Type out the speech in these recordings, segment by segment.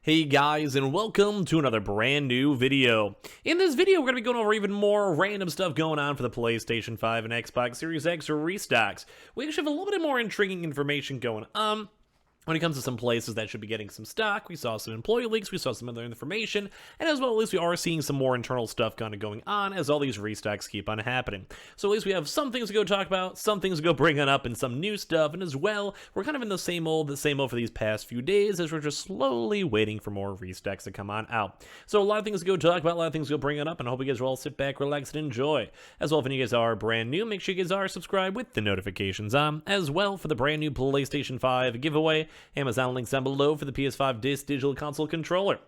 Hey guys, and welcome to another brand new video. In this video, we're going to be going over even more random stuff going on for the PlayStation 5 and Xbox Series X restocks. We actually have a little bit more intriguing information going on. When it comes to some places that should be getting some stock, we saw some employee leaks, we saw some other information, and as well, at least we are seeing some more internal stuff kind of going on as all these restocks keep on happening. So at least we have some things to go talk about, some things to go bring on up, and some new stuff, and as well, we're kind of in the same old for these past few days as we're just slowly waiting for more restocks to come on out. So a lot of things to go talk about, a lot of things to go bring on up, and I hope you guys will all sit back, relax, and enjoy. As well, if any of you guys are brand new, make sure you guys are subscribed with the notifications on, as well for the brand new PlayStation 5 giveaway. Amazon links down below for the PS5 Digital Console controller.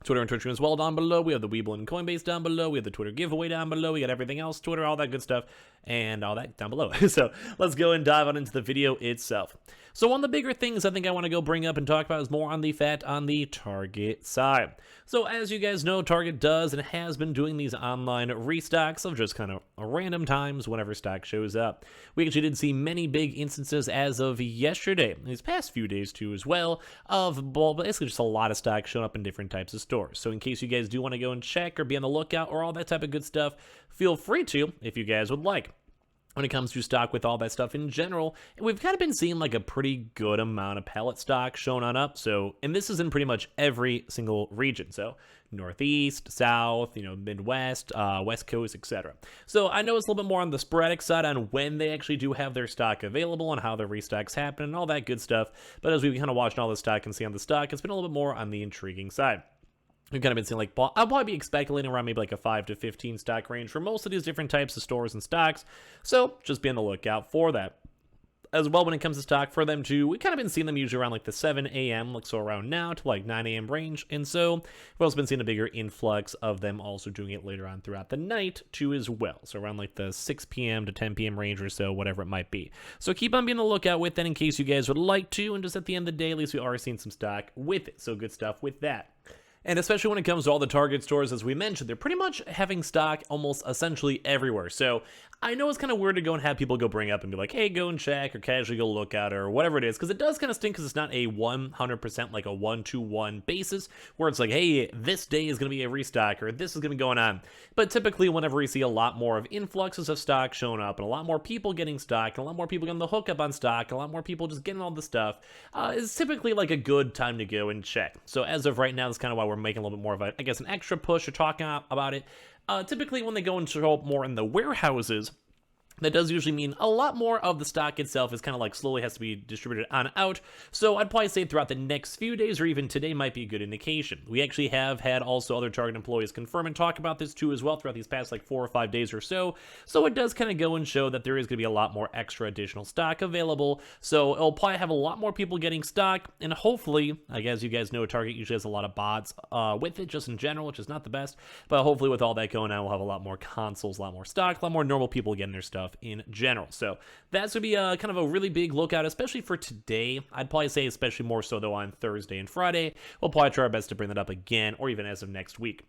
Twitter and Twitch as well down below. We have the Weeble and Coinbase down below. We have the Twitter giveaway down below. We got everything else, Twitter, all that good stuff, and all that down below. So let's go and dive on into the video itself. So one of the bigger things I think I want to go bring up and talk about is more on the Target side. So as you guys know, Target does and has been doing these online restocks of just kind of random times whenever stock shows up. We actually did see many big instances as of yesterday, these past few days too as well, of basically just a lot of stock showing up in different types of stores. So in case you guys do want to go and check or be on the lookout or all that type of good stuff, feel free to if you guys would like. When it comes to stock with all that stuff in general, we've kind of been seeing like a pretty good amount of pallet stock showing on up. So, and this is in pretty much every single region. So Northeast, South, Midwest, West Coast, etc. So I know it's a little bit more on the sporadic side on when they actually do have their stock available and how the restocks happen and all that good stuff. But as we kind of watched all the stock and see on the stock, it's been a little bit more on the intriguing side. We've kind of been seeing like, I'll probably be speculating around maybe like a 5 to 15 stock range for most of these different types of stores and stocks. So just be on the lookout for that. As well, when it comes to stock for them too, we kind of been seeing them usually around like the 7 a.m., like so around now to like 9 a.m. range. And so we've also been seeing a bigger influx of them also doing it later on throughout the night too as well. So around like the 6 p.m. to 10 p.m. range or so, whatever it might be. So keep on being on the lookout with that in case you guys would like to. And just at the end of the day, at least we are seeing some stock with it. So good stuff with that. And especially when it comes to all the Target stores, as we mentioned, they're pretty much having stock almost essentially everywhere. So I know it's kind of weird to go and have people go bring up and be like, hey, go and check or casually go look at or whatever it is, because it does kind of stink because it's not a 100% like a 1-to-1 basis where it's like, hey, this day is going to be a restock or this is going to be going on. But typically whenever we see a lot more of influxes of stock showing up and a lot more people getting stock and a lot more people getting the hookup on stock, a lot more people just getting all the stuff, is typically like a good time to go and check. So as of right now, that's kind of why we're making a little bit more of a, I guess, an extra push or talking about it. Typically when they go and show up more in the warehouses, that does usually mean a lot more of the stock itself is kind of like slowly has to be distributed on out. So I'd probably say throughout the next few days or even today might be a good indication. We actually have had also other Target employees confirm and talk about this too as well throughout these past like 4 or 5 days or so. So it does kind of go and show that there is going to be a lot more extra additional stock available. So it'll probably have a lot more people getting stock, and hopefully, as you guys know, Target usually has a lot of bots with it just in general, which is not the best. But hopefully with all that going on, we'll have a lot more consoles, a lot more stock, a lot more normal people getting their stuff in general. So that's going to be kind of a really big lookout, especially for today. I'd probably say especially more so though on Thursday and Friday. We'll probably try our best to bring that up again or even as of next week.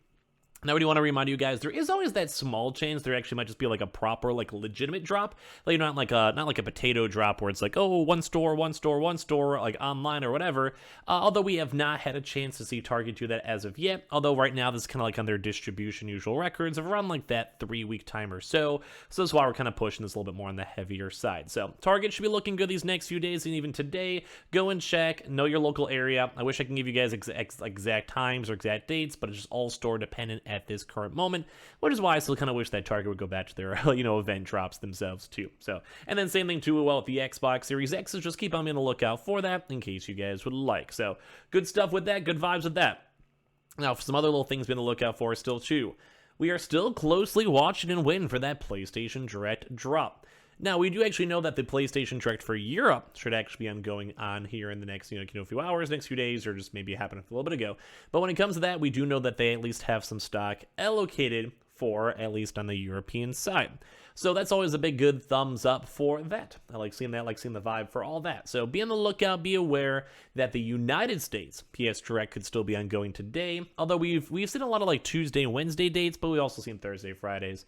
Now, I do want to remind you guys, there is always that small chance there actually might just be like a proper, like legitimate drop, like not like a potato drop where it's like, oh, one store, like online or whatever. Although we have not had a chance to see Target do that as of yet. Although right now this is kind of like on their distribution usual records of around like that 3-week time or so. So that's why we're kind of pushing this a little bit more on the heavier side. So Target should be looking good these next few days and even today. Go and check, know your local area. I wish I can give you guys exact times or exact dates, but it's just all store dependent at this current moment, which is why I still kind of wish that Target would go back to their event drops themselves too. So, and then same thing too with the Xbox Series X, is just keep on being on the lookout for that in case you guys would like. So good stuff with that, good vibes with that. Now for some other little things to be on the lookout for still too, we are still closely watching and waiting for that PlayStation Direct drop. Now, we do actually know that the PlayStation Direct for Europe should actually be ongoing on here in the next, few hours, next few days, or just maybe happened a little bit ago. But when it comes to that, we do know that they at least have some stock allocated for, at least on the European side. So that's always a big good thumbs up for that. I like seeing that, like seeing the vibe for all that. So be on the lookout, be aware that the United States PS Direct could still be ongoing today. Although we've seen a lot of like Tuesday and Wednesday dates, but we also seen Thursday, Fridays,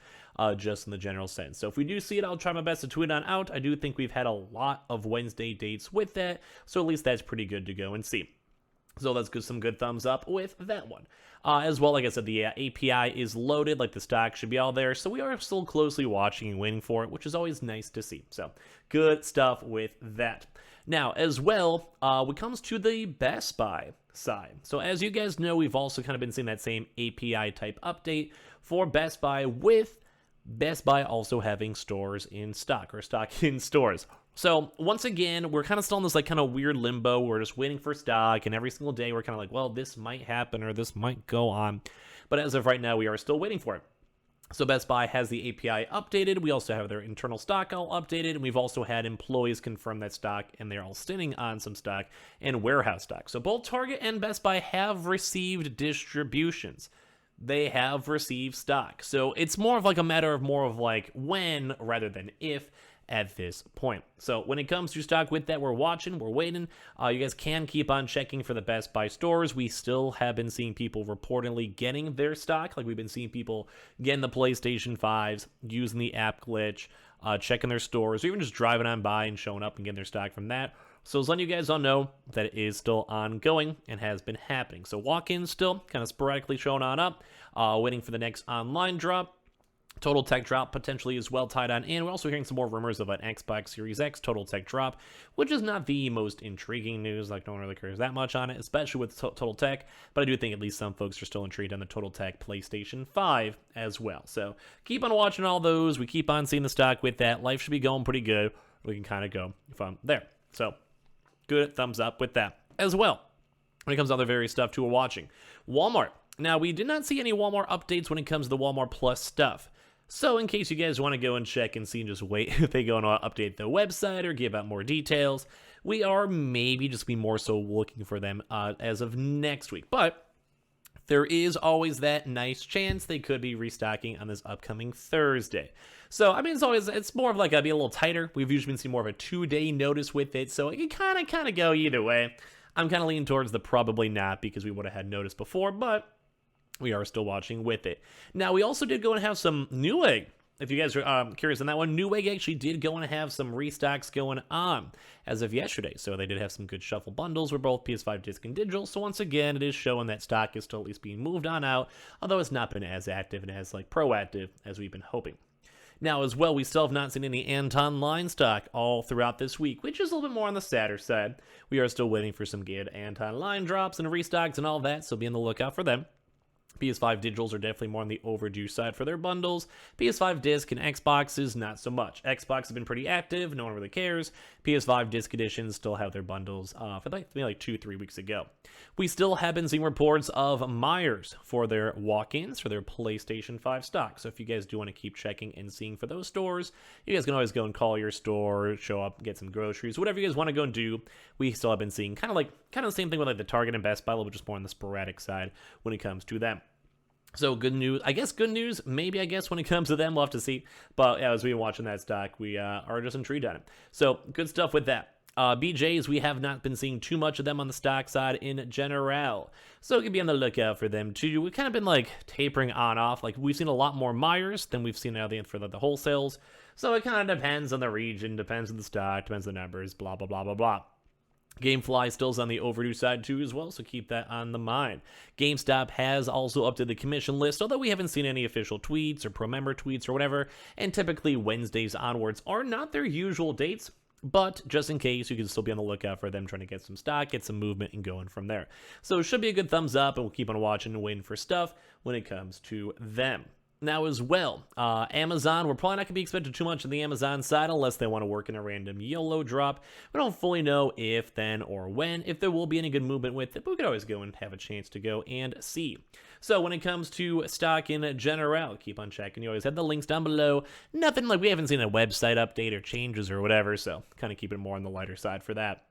just in the general sense. So if we do see it, I'll try my best to tweet on out. I do think we've had a lot of Wednesday dates with that, so at least that's pretty good to go and see. So that's good, some good thumbs up with that one. As well, like I said, the API is loaded, like the stock should be all there. So we are still closely watching and waiting for it, which is always nice to see. So good stuff with that. Now, as well, when it comes to the Best Buy side. So as you guys know, we've also kind of been seeing that same API type update for Best Buy, with Best Buy also having stores in stock, or stock in stores. So once again, we're kind of still in this like kind of weird limbo. We're just waiting for stock, and every single day we're kind of like, well, this might happen or this might go on. But as of right now, we are still waiting for it. So Best Buy has the API updated. We also have their internal stock all updated, and we've also had employees confirm that stock, and they're all sitting on some stock and warehouse stock. So both Target and Best Buy have received distributions. They have received stock. So it's more of like a matter of more of like when rather than if at this point. So when it comes to stock with that, we're watching, we're waiting. You guys can keep on checking for the Best Buy stores. We still have been seeing people reportedly getting their stock. Like we've been seeing people getting the PlayStation 5s, using the app glitch, checking their stores, or even just driving on by and showing up and getting their stock from that. So as letting you guys all know that it is still ongoing and has been happening. So walk-ins still kind of sporadically showing on up, waiting for the next online drop. Total Tech drop potentially is well tied on, and we're also hearing some more rumors of an Xbox Series X Total Tech drop, which is not the most intriguing news. Like no one really cares that much on it, especially with Total Tech. But I do think at least some folks are still intrigued on the Total Tech PlayStation 5 as well. So keep on watching all those. We keep on seeing the stock with that. Life should be going pretty good. We can kind of go from there. So good thumbs up with that as well. When it comes to other various stuff too, we're watching Walmart. Now we did not see any Walmart updates when it comes to the Walmart Plus stuff. So in case you guys want to go and check and see and just wait if they go and update the website or give out more details, we are maybe just be more so looking for them as of next week. But there is always that nice chance they could be restocking on this upcoming Thursday. So, I mean, it's more of like be a little tighter. We've usually been seeing more of a 2-day notice with it, so it can kind of go either way. I'm kind of leaning towards the probably not, because we would have had notice before, but we are still watching with it. Now, we also did go and have some Newegg. If you guys are curious on that one, Newegg actually did go and have some restocks going on as of yesterday. So they did have some good shuffle bundles with both PS5 Disc and Digital. So once again, it is showing that stock is still at least being moved on out, although it's not been as active and as like proactive as we've been hoping. Now, as well, we still have not seen any Anton line stock all throughout this week, which is a little bit more on the sadder side. We are still waiting for some good Anton line drops and restocks and all that, so be on the lookout for them. PS5 Digitals are definitely more on the overdue side for their bundles. PS5 Disc and Xboxes, not so much. Xbox have been pretty active, no one really cares. PS5 Disc Editions still have their bundles for like 2-3 weeks ago. We still have been seeing reports of Myers for their walk-ins for their PlayStation 5 stock. So if you guys do want to keep checking and seeing for those stores, you guys can always go and call your store, show up, get some groceries, whatever you guys want to go and do. We still have been seeing kind of the same thing with like the Target and Best Buy, a little bit just more on the sporadic side when it comes to them. So good news, good news, maybe when it comes to them, we'll have to see. But yeah, as we've been watching that stock, we are just intrigued on it. So good stuff with that. BJs, we have not been seeing too much of them on the stock side in general. So you can be on the lookout for them too. We've kind of been tapering on off. We've seen a lot more Myers than we've seen for the wholesales. So it kind of depends on the region, depends on the stock, depends on the numbers, blah, blah, blah, blah, blah. Gamefly still is on the overdue side too as well, so keep that on the mind. GameStop has also updated the commission list, although we haven't seen any official tweets or pro-member tweets or whatever, and typically Wednesdays onwards are not their usual dates, but just in case, you can still be on the lookout for them trying to get some stock, get some movement, and going from there. So it should be a good thumbs up, and we'll keep on watching and waiting for stuff when it comes to them. Now as well, Amazon, we're probably not going to be expecting too much on the Amazon side unless they want to work in a random YOLO drop. We don't fully know if, then, or when, if there will be any good movement with it, but we could always go and have a chance to go and see. So when it comes to stock in general, keep on checking. You always have the links down below. Nothing we haven't seen a website update or changes or whatever, so kind of keep it more on the lighter side for that.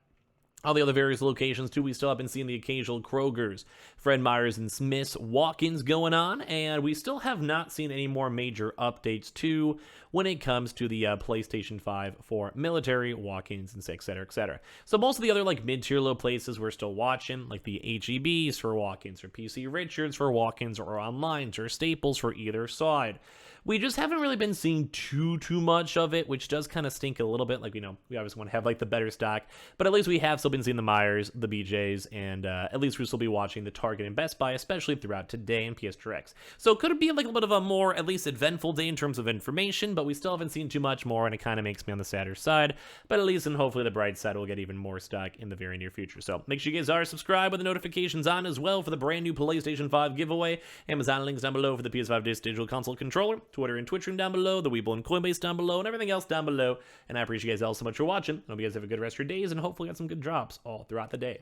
All the other various locations, too, we still have been seeing the occasional Kroger's, Fred Meyers, and Smith's walk-ins going on, and we still have not seen any more major updates, too, when it comes to the PlayStation 5 for military walk-ins and et cetera, et cetera. So most of the other, mid-tier low places we're still watching, like the HEBs for walk-ins, or PC Richards for walk-ins, or Onlines, or Staples for either side. we just haven't really been seeing too much of it, which does kind of stink a little bit. Like, we obviously want to have like the better stock, but at least we have still been seeing the Myers, the BJs, and at least we'll still be watching the Target and Best Buy, especially throughout today and PS2X. So could it be like a little bit of a more at least eventful day in terms of information, but we still haven't seen too much more, and it kind of makes me on the sadder side. But at least, and hopefully the bright side, we'll get even more stock in the very near future. So make sure you guys are subscribed with the notifications on as well for the brand new PlayStation 5 giveaway. Amazon links down below for the PS5 Digital Console controller, Twitter and Twitch room down below, the Weeble and Coinbase down below, and everything else down below. And I appreciate you guys all so much for watching. I hope you guys have a good rest of your days, and hopefully got some good drops all throughout the day.